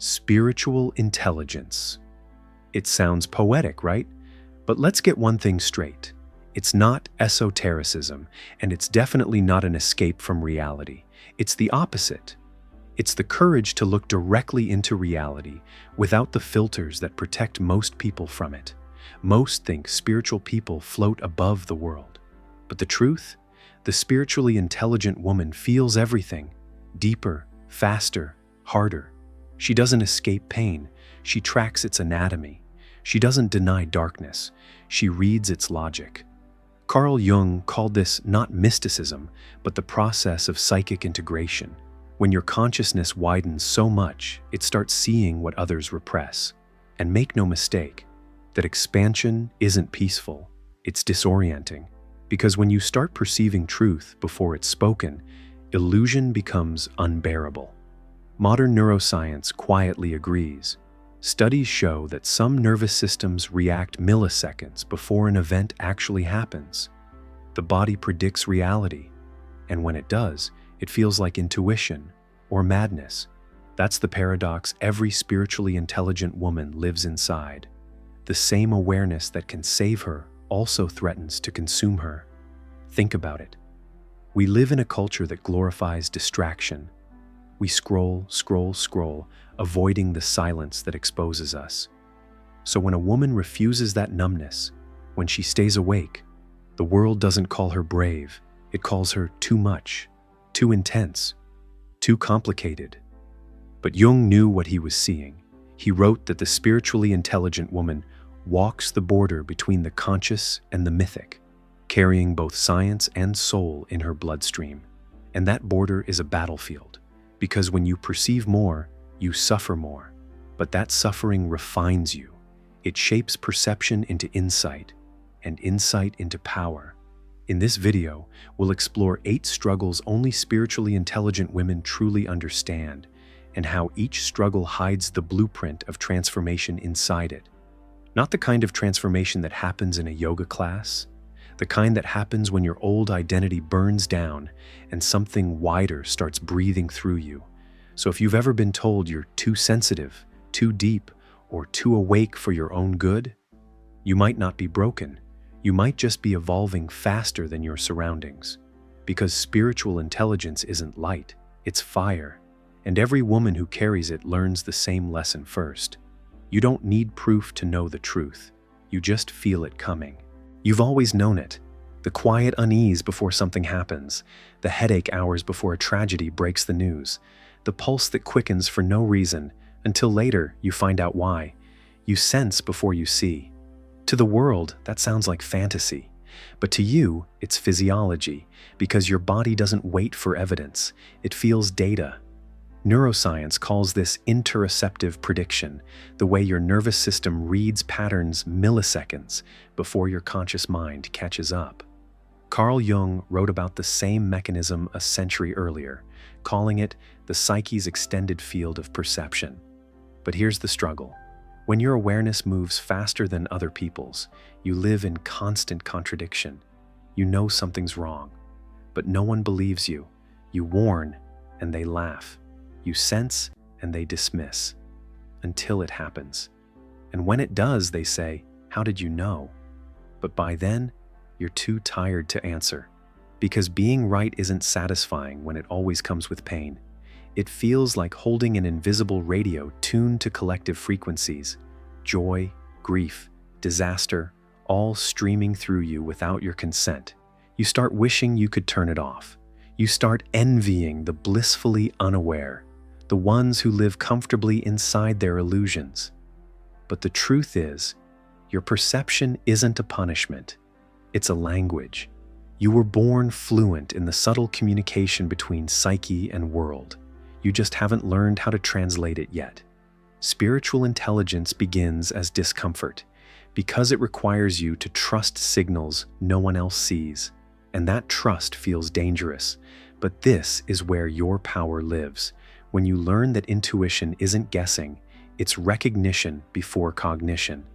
Spiritual intelligence. It sounds poetic, right? But let's get one thing straight. It's not esotericism, and it's definitely not an escape from reality. It's the opposite. It's the courage to look directly into reality without the filters that protect most people from it. Most think spiritual people float above the world. But the truth? The spiritually intelligent woman feels everything, deeper, faster, harder. She doesn't escape pain. She tracks its anatomy. She doesn't deny darkness. She reads its logic. Carl Jung called this not mysticism, but the process of psychic integration. When your consciousness widens so much, it starts seeing what others repress. And make no mistake, that expansion isn't peaceful, it's disorienting. Because when you start perceiving truth before it's spoken, illusion becomes unbearable. Modern neuroscience quietly agrees. Studies show that some nervous systems react milliseconds before an event actually happens. The body predicts reality, and when it does, it feels like intuition or madness. That's the paradox every spiritually intelligent woman lives inside. The same awareness that can save her also threatens to consume her. Think about it. We live in a culture that glorifies distraction. We scroll, avoiding the silence that exposes us. So when a woman refuses that numbness, when she stays awake, the world doesn't call her brave, it calls her too much, too intense, too complicated. But Jung knew what he was seeing. He wrote that the spiritually intelligent woman walks the border between the conscious and the mythic, carrying both science and soul in her bloodstream. And that border is a battlefield, because when you perceive more, you suffer more. But that suffering refines you. It shapes perception into insight, and insight into power. In this video, we'll explore 8 struggles only spiritually intelligent women truly understand, and how each struggle hides the blueprint of transformation inside it. Not the kind of transformation that happens in a yoga class, the kind that happens when your old identity burns down and something wider starts breathing through you. So if you've ever been told you're too sensitive, too deep, or too awake for your own good, you might not be broken. You might just be evolving faster than your surroundings. Because spiritual intelligence isn't light, it's fire. And every woman who carries it learns the same lesson first. You don't need proof to know the truth. You just feel it coming. You've always known it. The quiet unease before something happens. The headache hours before a tragedy breaks the news. The pulse that quickens for no reason, until later you find out why. You sense before you see. To the world, that sounds like fantasy. But to you, it's physiology, because your body doesn't wait for evidence. It feels data. Neuroscience calls this interoceptive prediction, the way your nervous system reads patterns milliseconds before your conscious mind catches up. Carl Jung wrote about the same mechanism a century earlier, calling it the psyche's extended field of perception. But here's the struggle. When your awareness moves faster than other people's, you live in constant contradiction. You know something's wrong, but no one believes you. You warn, and they laugh. You sense, and they dismiss. Until it happens. And when it does, they say, "How did you know?" But by then, you're too tired to answer. Because being right isn't satisfying when it always comes with pain. It feels like holding an invisible radio tuned to collective frequencies. Joy, grief, disaster, all streaming through you without your consent. You start wishing you could turn it off. You start envying the blissfully unaware, the ones who live comfortably inside their illusions. But the truth is, your perception isn't a punishment. It's a language. You were born fluent in the subtle communication between psyche and world. You just haven't learned how to translate it yet. Spiritual intelligence begins as discomfort, because it requires you to trust signals no one else sees. And that trust feels dangerous. But this is where your power lives. When you learn that intuition isn't guessing, it's recognition before cognition.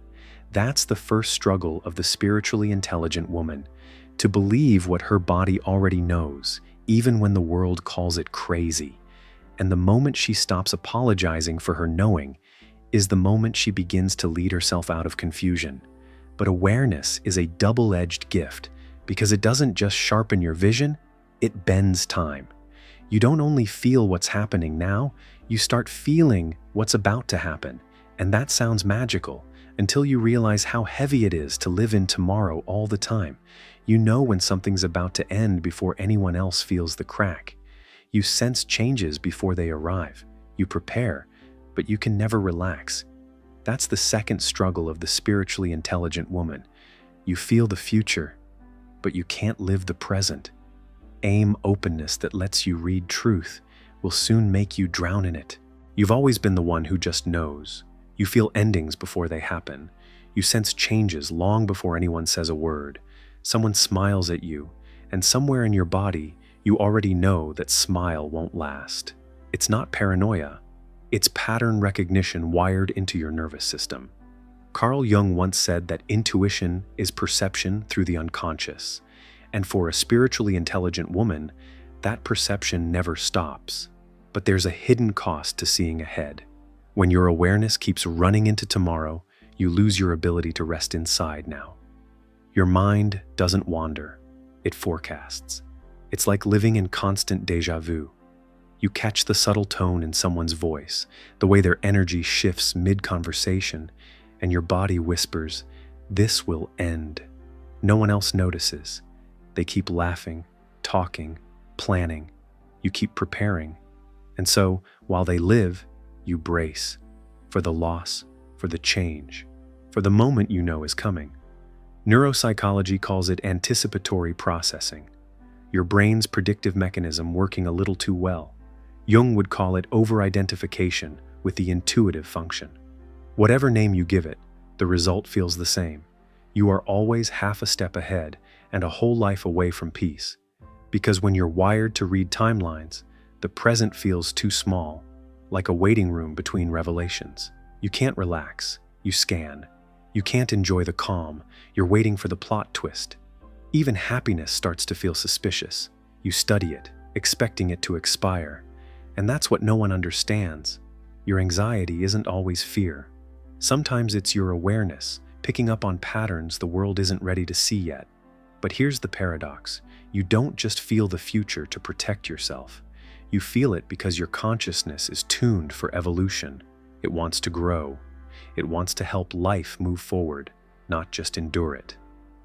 That's the first struggle of the spiritually intelligent woman, to believe what her body already knows, even when the world calls it crazy. And the moment she stops apologizing for her knowing is the moment she begins to lead herself out of confusion. But awareness is a double-edged gift because it doesn't just sharpen your vision, it bends time. You don't only feel what's happening now, you start feeling what's about to happen. And that sounds magical until you realize how heavy it is to live in tomorrow all the time. You know when something's about to end before anyone else feels the crack. You sense changes before they arrive. You prepare, but you can never relax. That's the second struggle of the spiritually intelligent woman. You feel the future, but you can't live the present. Aim openness that lets you read truth will soon make you drown in it. You've always been the one who just knows. You feel endings before they happen. You sense changes long before anyone says a word. Someone smiles at you, and somewhere in your body, you already know that smile won't last. It's not paranoia. It's pattern recognition wired into your nervous system. Carl Jung once said that intuition is perception through the unconscious. And for a spiritually intelligent woman, that perception never stops. But there's a hidden cost to seeing ahead. When your awareness keeps running into tomorrow, you lose your ability to rest inside now. Your mind doesn't wander, it forecasts. It's like living in constant déjà vu. You catch the subtle tone in someone's voice, the way their energy shifts mid-conversation, and your body whispers, "This will end." No one else notices. They keep laughing, talking, planning. You keep preparing. And so, while they live, you brace for the loss, for the change, for the moment you know is coming. Neuropsychology calls it anticipatory processing, your brain's predictive mechanism working a little too well. Jung would call it over-identification with the intuitive function. Whatever name you give it, the result feels the same. You are always half a step ahead and a whole life away from peace. Because when you're wired to read timelines, the present feels too small, like a waiting room between revelations. You can't relax, you scan. You can't enjoy the calm, you're waiting for the plot twist. Even happiness starts to feel suspicious. You study it, expecting it to expire. And that's what no one understands. Your anxiety isn't always fear. Sometimes it's your awareness, picking up on patterns the world isn't ready to see yet. But here's the paradox. You don't just feel the future to protect yourself. You feel it because your consciousness is tuned for evolution. It wants to grow. It wants to help life move forward, not just endure it.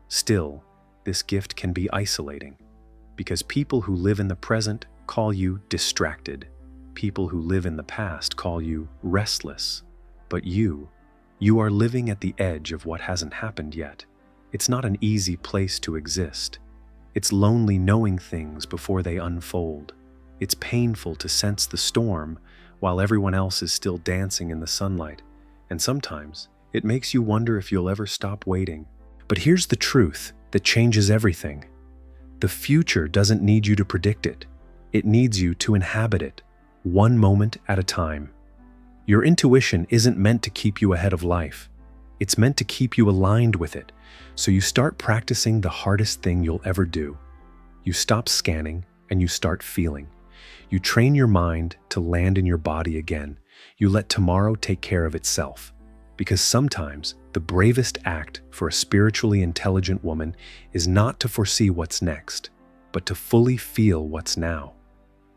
Still, this gift can be isolating, because people who live in the present call you distracted. People who live in the past call you restless. But you are living at the edge of what hasn't happened yet. It's not an easy place to exist. It's lonely knowing things before they unfold. It's painful to sense the storm while everyone else is still dancing in the sunlight. And sometimes, it makes you wonder if you'll ever stop waiting. But here's the truth that changes everything. The future doesn't need you to predict it. It needs you to inhabit it, one moment at a time. Your intuition isn't meant to keep you ahead of life. It's meant to keep you aligned with it. So you start practicing the hardest thing you'll ever do. You stop scanning and you start feeling. You train your mind to land in your body again. You let tomorrow take care of itself. Because sometimes the bravest act for a spiritually intelligent woman is not to foresee what's next, but to fully feel what's now.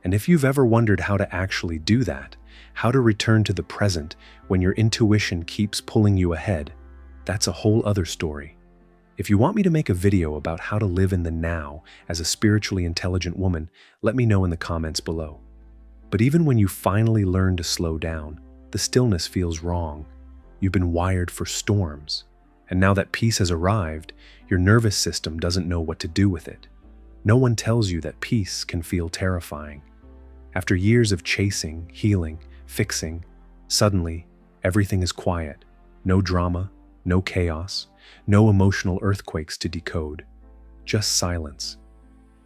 And if you've ever wondered how to actually do that, how to return to the present when your intuition keeps pulling you ahead, that's a whole other story. If you want me to make a video about how to live in the now as a spiritually intelligent woman, let me know in the comments below. But even when you finally learn to slow down, the stillness feels wrong. You've been wired for storms. And now that peace has arrived, your nervous system doesn't know what to do with it. No one tells you that peace can feel terrifying. After years of chasing, healing, fixing, suddenly everything is quiet. No drama, no chaos, no emotional earthquakes to decode. Just silence.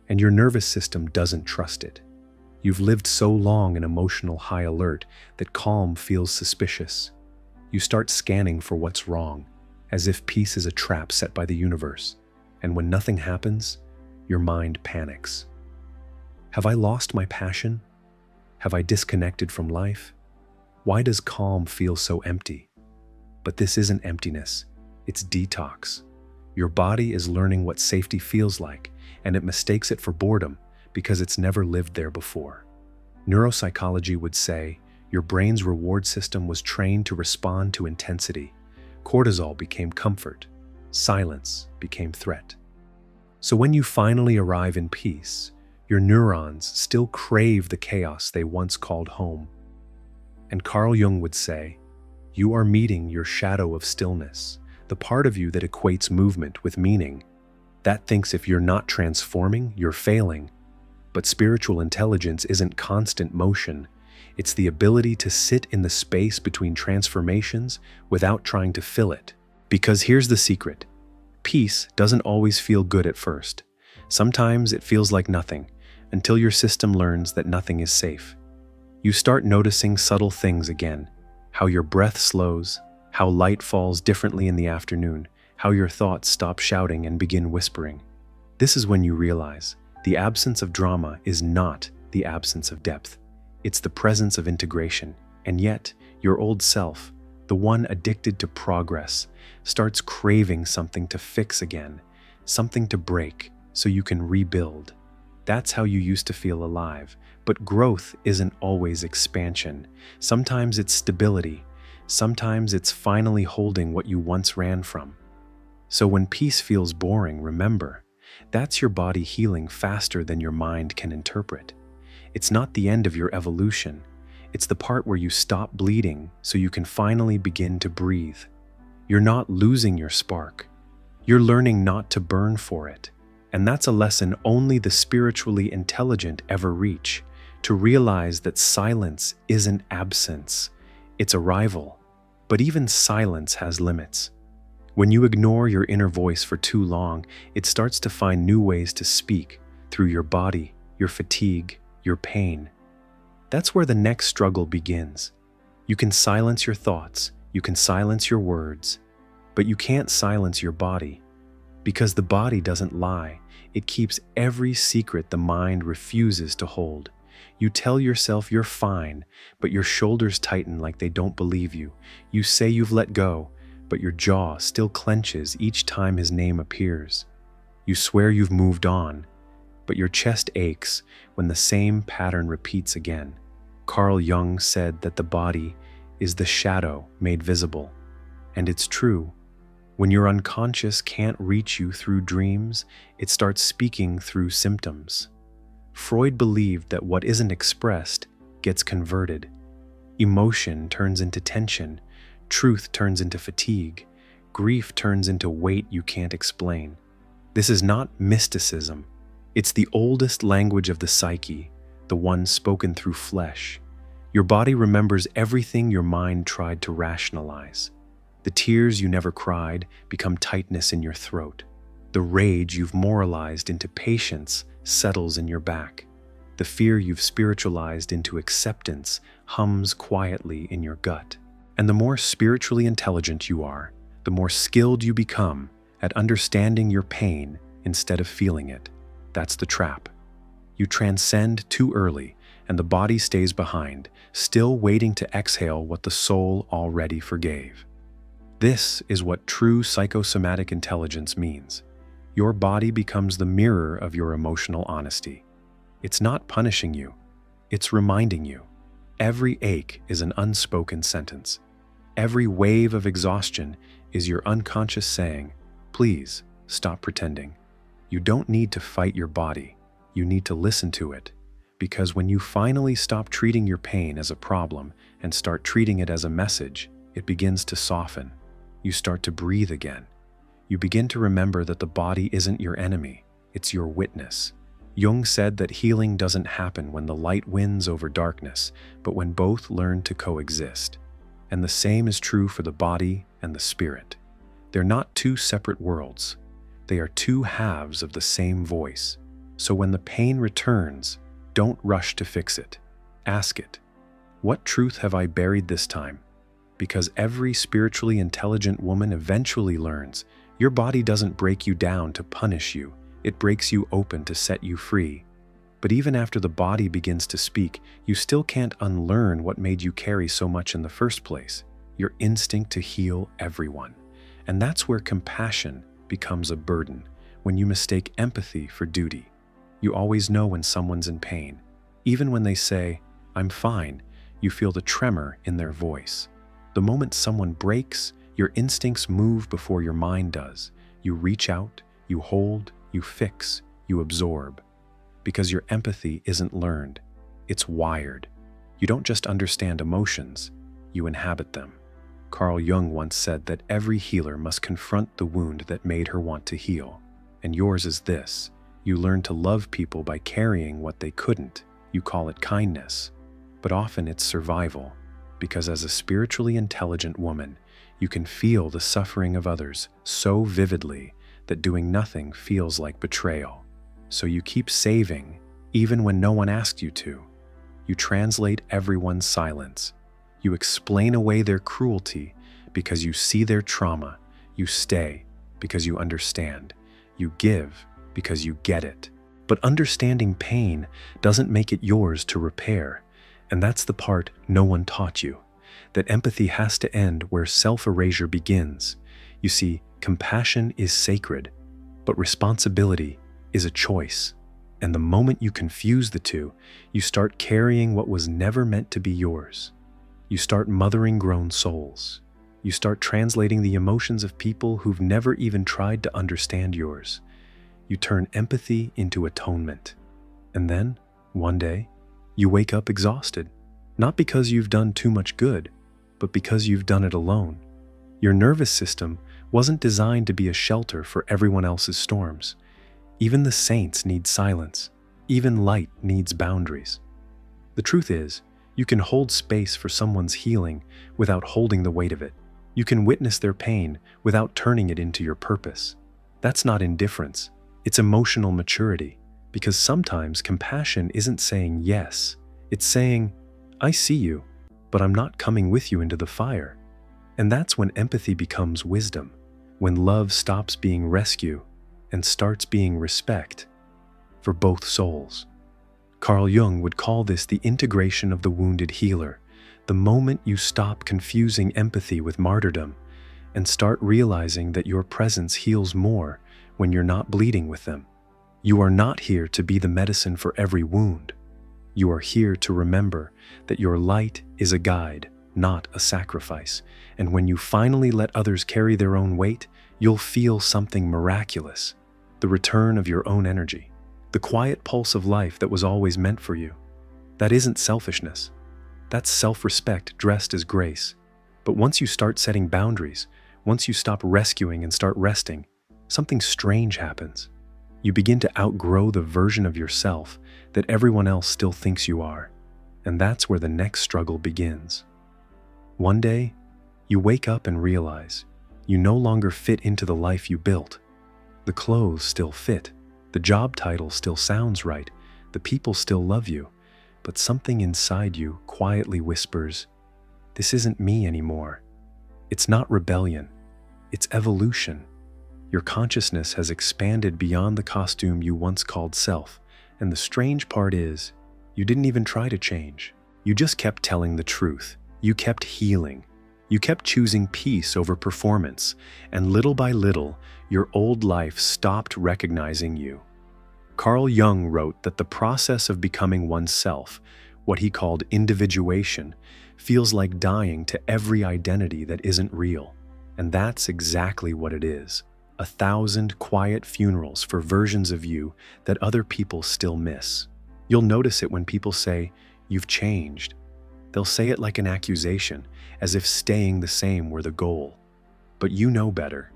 And your nervous system doesn't trust it. You've lived so long in emotional high alert that calm feels suspicious. You start scanning for what's wrong, as if peace is a trap set by the universe. And when nothing happens, your mind panics. Have I lost my passion? Have I disconnected from life? Why does calm feel so empty? But this isn't emptiness, it's detox. Your body is learning what safety feels like, and it mistakes it for boredom because it's never lived there before. Neuropsychology would say your brain's reward system was trained to respond to intensity. Cortisol became comfort. Silence became threat. So when you finally arrive in peace, your neurons still crave the chaos they once called home. And Carl Jung would say, you are meeting your shadow of stillness, the part of you that equates movement with meaning, that thinks if you're not transforming, you're failing. But spiritual intelligence isn't constant motion. It's the ability to sit in the space between transformations without trying to fill it. Because here's the secret. Peace doesn't always feel good at first. Sometimes it feels like nothing, until your system learns that nothing is safe. You start noticing subtle things again, how your breath slows, how light falls differently in the afternoon, how your thoughts stop shouting and begin whispering. This is when you realize the absence of drama is not the absence of depth. It's the presence of integration, and yet your old self, the one addicted to progress, starts craving something to fix again, something to break so you can rebuild. That's how you used to feel alive. But growth isn't always expansion. Sometimes it's stability. Sometimes it's finally holding what you once ran from. So when peace feels boring, remember, that's your body healing faster than your mind can interpret. It's not the end of your evolution. It's the part where you stop bleeding so you can finally begin to breathe. You're not losing your spark. You're learning not to burn for it. And that's a lesson only the spiritually intelligent ever reach, to realize that silence isn't absence, it's arrival. But even silence has limits. When you ignore your inner voice for too long, it starts to find new ways to speak through your body, your fatigue, your pain. That's where the next struggle begins. You can silence your thoughts, you can silence your words, but you can't silence your body. Because the body doesn't lie, it keeps every secret the mind refuses to hold. You tell yourself you're fine, but your shoulders tighten like they don't believe you. You say you've let go, but your jaw still clenches each time his name appears. You swear you've moved on, but your chest aches when the same pattern repeats again. Carl Jung said that the body is the shadow made visible. And it's true. When your unconscious can't reach you through dreams, it starts speaking through symptoms. Freud believed that what isn't expressed gets converted. Emotion turns into tension, truth turns into fatigue, grief turns into weight you can't explain. This is not mysticism. It's the oldest language of the psyche, the one spoken through flesh. Your body remembers everything your mind tried to rationalize. The tears you never cried become tightness in your throat. The rage you've moralized into patience settles in your back. The fear you've spiritualized into acceptance hums quietly in your gut. And the more spiritually intelligent you are, the more skilled you become at understanding your pain instead of feeling it. That's the trap. You transcend too early, and the body stays behind, still waiting to exhale what the soul already forgave. This is what true psychosomatic intelligence means. Your body becomes the mirror of your emotional honesty. It's not punishing you, it's reminding you. Every ache is an unspoken sentence. Every wave of exhaustion is your unconscious saying, please stop pretending. You don't need to fight your body, you need to listen to it. Because when you finally stop treating your pain as a problem and start treating it as a message, it begins to soften. You start to breathe again. You begin to remember that the body isn't your enemy, it's your witness. Jung said that healing doesn't happen when the light wins over darkness, but when both learn to coexist. And the same is true for the body and the spirit. They're not two separate worlds. They are two halves of the same voice. So when the pain returns, don't rush to fix it. Ask it, what truth have I buried this time? Because every spiritually intelligent woman eventually learns your body doesn't break you down to punish you, it breaks you open to set you free. But even after the body begins to speak, you still can't unlearn what made you carry so much in the first place, your instinct to heal everyone. And that's where compassion becomes a burden, when you mistake empathy for duty. You always know when someone's in pain. Even when they say, "I'm fine," you feel the tremor in their voice. The moment someone breaks, your instincts move before your mind does. You reach out, you hold, you fix, you absorb. Because your empathy isn't learned, it's wired. You don't just understand emotions, you inhabit them. Carl Jung once said that every healer must confront the wound that made her want to heal. And yours is this: you learn to love people by carrying what they couldn't. You call it kindness, but often it's survival, because as a spiritually intelligent woman, you can feel the suffering of others so vividly that doing nothing feels like betrayal. So you keep saving, even when no one asked you to. You translate everyone's silence. You explain away their cruelty because you see their trauma. You stay because you understand. You give because you get it. But understanding pain doesn't make it yours to repair. And that's the part no one taught you. That empathy has to end where self-erasure begins. You see, compassion is sacred, but responsibility is a choice. And the moment you confuse the two, you start carrying what was never meant to be yours. You start mothering grown souls. You start translating the emotions of people who've never even tried to understand yours. You turn empathy into atonement. And then, one day, you wake up exhausted. Not because you've done too much good, but because you've done it alone. Your nervous system wasn't designed to be a shelter for everyone else's storms. Even the saints need silence. Even light needs boundaries. The truth is, you can hold space for someone's healing without holding the weight of it. You can witness their pain without turning it into your purpose. That's not indifference. It's emotional maturity. Because sometimes compassion isn't saying yes. It's saying, "I see you, but I'm not coming with you into the fire." And that's when empathy becomes wisdom. When love stops being rescue and starts being respect for both souls. Carl Jung would call this the integration of the wounded healer, the moment you stop confusing empathy with martyrdom and start realizing that your presence heals more when you're not bleeding with them. You are not here to be the medicine for every wound. You are here to remember that your light is a guide, not a sacrifice. And when you finally let others carry their own weight, you'll feel something miraculous. The return of your own energy. The quiet pulse of life that was always meant for you. That isn't selfishness. That's self-respect dressed as grace. But once you start setting boundaries, once you stop rescuing and start resting, something strange happens. You begin to outgrow the version of yourself that everyone else still thinks you are. And that's where the next struggle begins. One day, you wake up and realize you no longer fit into the life you built. The clothes still fit. The job title still sounds right. The people still love you. But something inside you quietly whispers, "This isn't me anymore." It's not rebellion. It's evolution. Your consciousness has expanded beyond the costume you once called self. And the strange part is, you didn't even try to change. You just kept telling the truth. You kept healing. You kept choosing peace over performance. And little by little, your old life stopped recognizing you. Carl Jung wrote that the process of becoming oneself, what he called individuation, feels like dying to every identity that isn't real. And that's exactly what it is. 1,000 quiet funerals for versions of you that other people still miss. You'll notice it when people say, "You've changed." They'll say it like an accusation, as if staying the same were the goal. But you know better.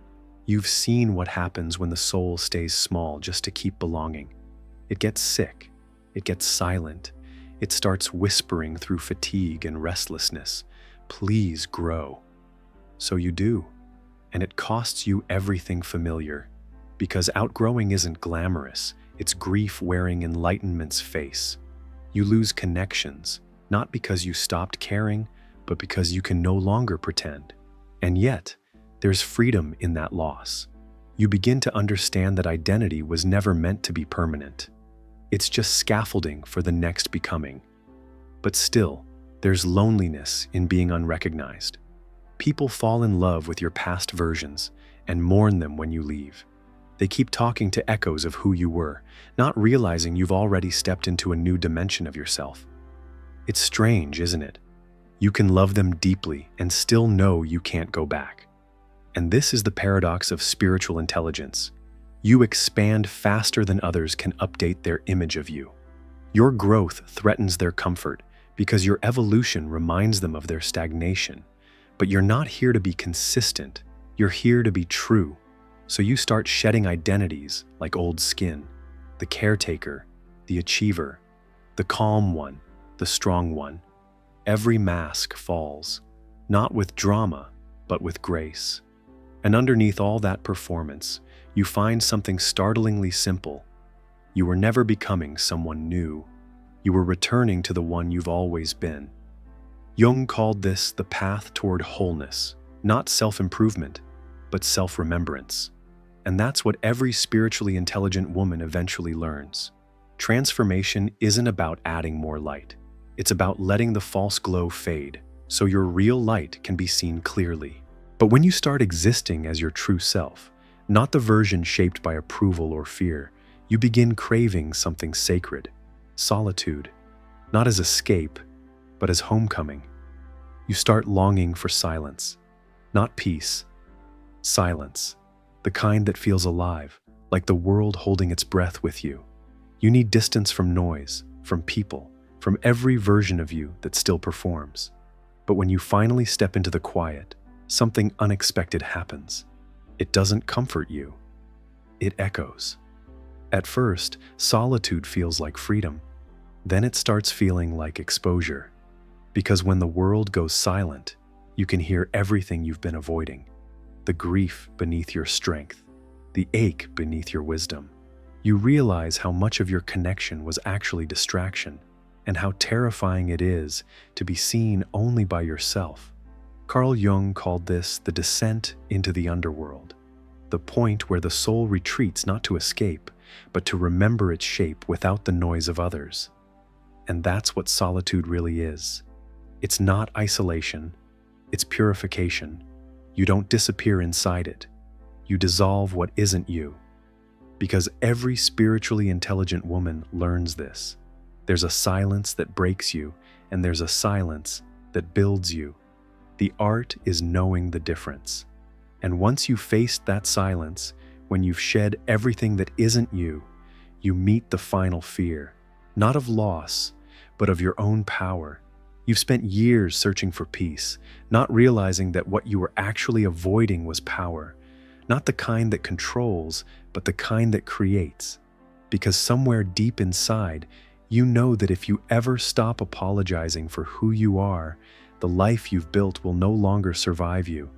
You've seen what happens when the soul stays small just to keep belonging. It gets sick. It gets silent. It starts whispering through fatigue and restlessness, "Please grow." So you do. And it costs you everything familiar. Because outgrowing isn't glamorous. It's grief wearing enlightenment's face. You lose connections, not because you stopped caring, but because you can no longer pretend. And yet, there's freedom in that loss. You begin to understand that identity was never meant to be permanent. It's just scaffolding for the next becoming. But still, there's loneliness in being unrecognized. People fall in love with your past versions and mourn them when you leave. They keep talking to echoes of who you were, not realizing you've already stepped into a new dimension of yourself. It's strange, isn't it? You can love them deeply and still know you can't go back. And this is the paradox of spiritual intelligence. You expand faster than others can update their image of you. Your growth threatens their comfort because your evolution reminds them of their stagnation. But you're not here to be consistent, you're here to be true. So you start shedding identities like old skin, the caretaker, the achiever, the calm one, the strong one. Every mask falls, not with drama, but with grace. And underneath all that performance, you find something startlingly simple. You were never becoming someone new. You were returning to the one you've always been. Jung called this the path toward wholeness, not self-improvement, but self-remembrance. And that's what every spiritually intelligent woman eventually learns. Transformation isn't about adding more light. It's about letting the false glow fade, so your real light can be seen clearly. But when you start existing as your true self, not the version shaped by approval or fear, you begin craving something sacred, solitude, not as escape, but as homecoming. You start longing for silence, not peace, silence, the kind that feels alive, like the world holding its breath with you. You need distance from noise, from people, from every version of you that still performs. But when you finally step into the quiet, something unexpected happens. It doesn't comfort you. It echoes. At first, solitude feels like freedom. Then it starts feeling like exposure. Because when the world goes silent, you can hear everything you've been avoiding. The grief beneath your strength, the ache beneath your wisdom. You realize how much of your connection was actually distraction, and how terrifying it is to be seen only by yourself. Carl Jung called this the descent into the underworld, the point where the soul retreats not to escape, but to remember its shape without the noise of others. And that's what solitude really is. It's not isolation, it's purification. You don't disappear inside it. You dissolve what isn't you. Because every spiritually intelligent woman learns this. There's a silence that breaks you, and there's a silence that builds you. The art is knowing the difference. And once you've faced that silence, when you've shed everything that isn't you, you meet the final fear, not of loss, but of your own power. You've spent years searching for peace, not realizing that what you were actually avoiding was power, not the kind that controls, but the kind that creates. Because somewhere deep inside, you know that if you ever stop apologizing for who you are, the life you've built will no longer survive you.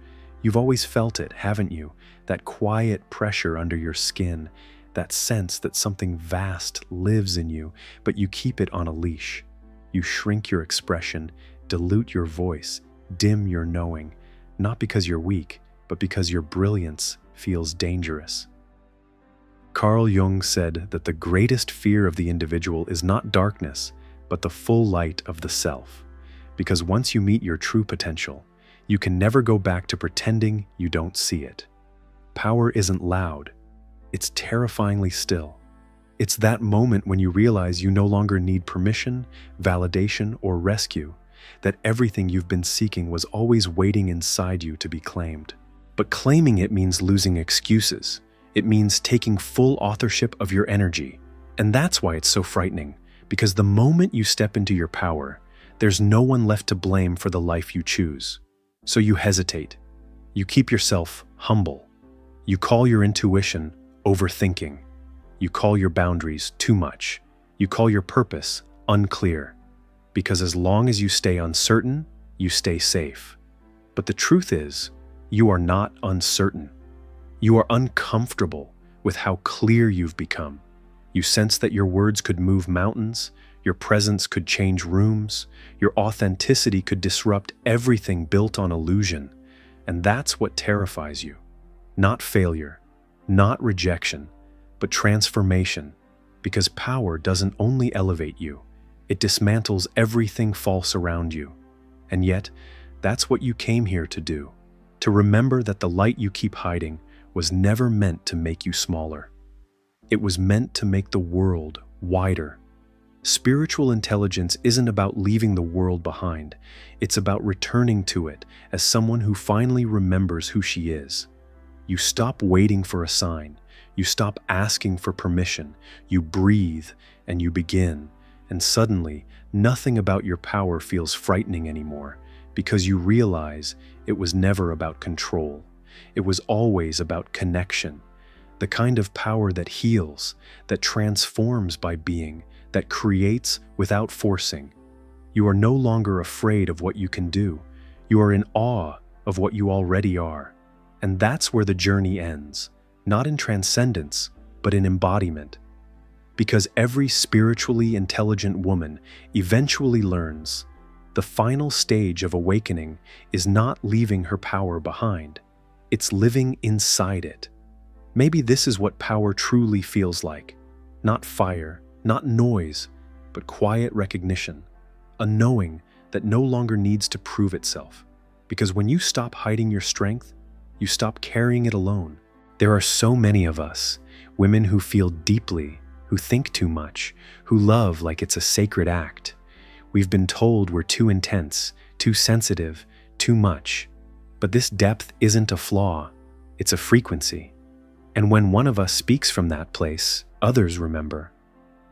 You've always felt it, haven't you? That quiet pressure under your skin, that sense that something vast lives in you, but you keep it on a leash. You shrink your expression, dilute your voice, dim your knowing, not because you're weak, but because your brilliance feels dangerous. Carl Jung said that the greatest fear of the individual is not darkness, but the full light of the self. Because once you meet your true potential, you can never go back to pretending you don't see it. Power isn't loud, it's terrifyingly still. It's that moment when you realize you no longer need permission, validation, or rescue, that everything you've been seeking was always waiting inside you to be claimed. But claiming it means losing excuses. It means taking full authorship of your energy. And that's why it's so frightening, because the moment you step into your power, there's no one left to blame for the life you choose. So you hesitate. You keep yourself humble. You call your intuition overthinking. You call your boundaries too much. You call your purpose unclear. Because as long as you stay uncertain, you stay safe. But the truth is, you are not uncertain. You are uncomfortable with how clear you've become. You sense that your words could move mountains, your presence could change rooms, your authenticity could disrupt everything built on illusion. And that's what terrifies you. Not failure, not rejection, but transformation. because power doesn't only elevate you, it dismantles everything false around you. And yet, that's what you came here to do, to remember that the light you keep hiding was never meant to make you smaller. It was meant to make the world wider. Spiritual intelligence isn't about leaving the world behind. It's about returning to it as someone who finally remembers who she is. You stop waiting for a sign. You stop asking for permission. You breathe and you begin. And suddenly, nothing about your power feels frightening anymore because you realize it was never about control. It was always about connection. The kind of power that heals, that transforms by being, that creates without forcing. You are no longer afraid of what you can do. You are in awe of what you already are. And that's where the journey ends, not in transcendence, but in embodiment. Because every spiritually intelligent woman eventually learns the final stage of awakening is not leaving her power behind. It's living inside it. Maybe this is what power truly feels like. Not fire, not noise, but quiet recognition. A knowing that no longer needs to prove itself. Because when you stop hiding your strength, you stop carrying it alone. There are so many of us, women who feel deeply, who think too much, who love like it's a sacred act. We've been told we're too intense, too sensitive, too much. But this depth isn't a flaw, it's a frequency. And when one of us speaks from that place, others remember.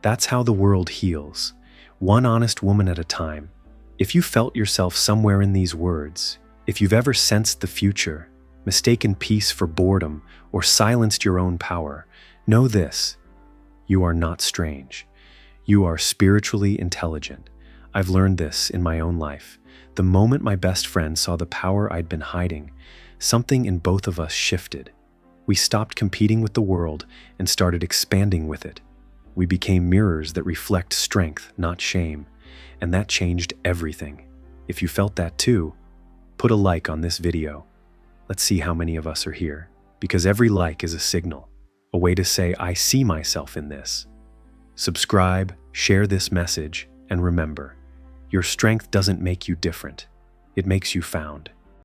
That's how the world heals, one honest woman at a time. If you felt yourself somewhere in these words, if you've ever sensed the future, mistaken peace for boredom, or silenced your own power, know this: you are not strange. You are spiritually intelligent. I've learned this in my own life. The moment my best friend saw the power I'd been hiding, something in both of us shifted. We stopped competing with the world and started expanding with it. We became mirrors that reflect strength, not shame, and that changed everything. If you felt that too, put a like on this video. Let's see how many of us are here, because every like is a signal, a way to say, I see myself in this. Subscribe, share this message, and remember, your strength doesn't make you different. It makes you found.